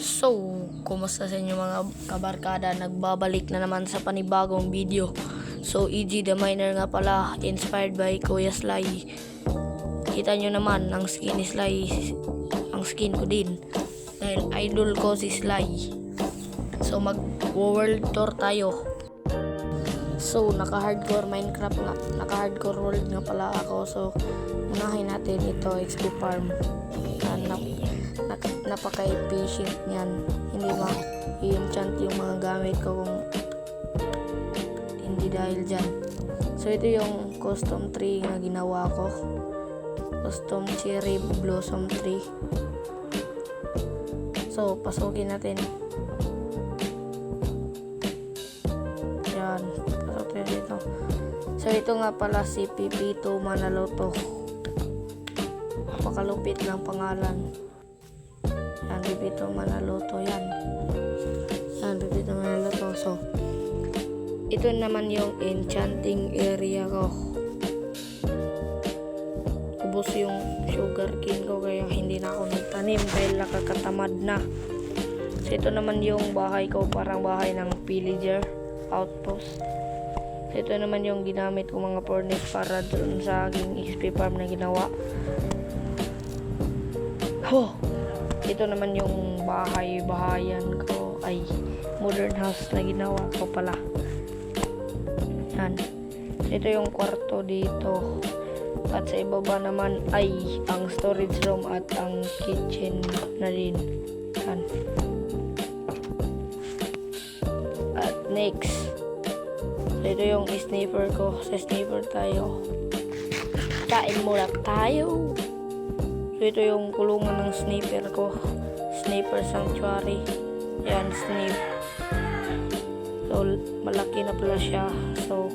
So, kumusta sa inyo mga kabarkada? Nagbabalik na naman sa panibagong video. So, EG the Miner nga pala, inspired by Kuya Sly. Kita nyo naman, ang skin ni Sly, ang skin ko din. Dahil idol ko si Sly. So, mag-world tour tayo. So, naka-hardcore Minecraft nga, naka-hardcore world nga pala ako. So, unahin natin ito, XP farm. Napaka-efficient niyan. Hindi ma-enchant yung mga gamit ko kung hindi dahil dyan. So, ito yung custom tree na ginawa ko. Custom cherry blossom tree. So, pasukin natin. Yan. Pasukin dito. So, ito nga pala si PP2 Manaloto. Napakalupit ng pangalan. Yan, PP2 Manaloto. Yan. Yan, PP2 Manaloto. So, ito naman yung enchanting area ko. Ubos yung sugar cane ko kaya hindi na ako nagtanim dahil nakakatamad na. So, ito naman yung bahay ko, parang bahay ng villager outpost. So, ito naman yung ginamit ko mga furnace para dun sa aking XP farm na ginawa. Ito naman yung bahay-bahayan ko, ay modern house na ginawa ko pala. Yan. Ito yung kwarto dito. At sa ibaba naman ay ang storage room at ang kitchen na din. Yan. At next, ito yung sniper ko. Sa sniper tayo. Kain muna tayo. So, ito yung kulungan ng sniper ko. Sniper sanctuary. Yan, snip. So, malaki na pala siya. So,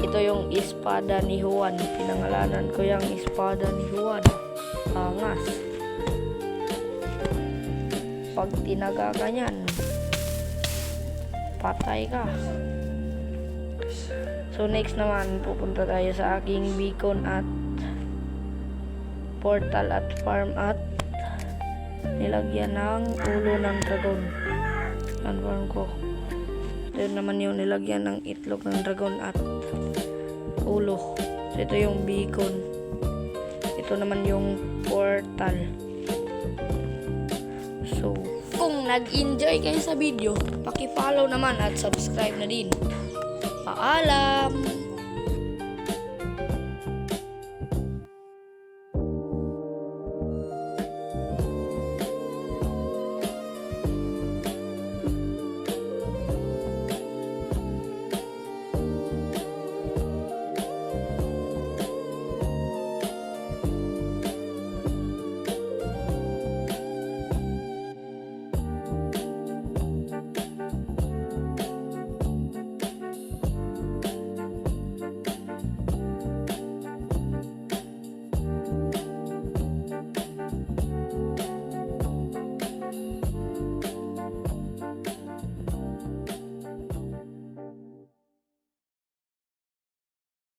ito yung espada ni Juan. Pinangalanan ko yung espada ni Juan. Angas. Pag tinaga ka nyan, patay ka. So, next naman, pupunta tayo sa aking beacon at portal at farm at nilagyan ng ulo ng dragon. Yan, farm ko. Ito naman yung nilagyan ng itlog ng dragon at ulo. So, ito yung beacon. Ito naman yung portal. So, kung nag-enjoy kayo sa video, paki-follow naman at subscribe na din. Paalam!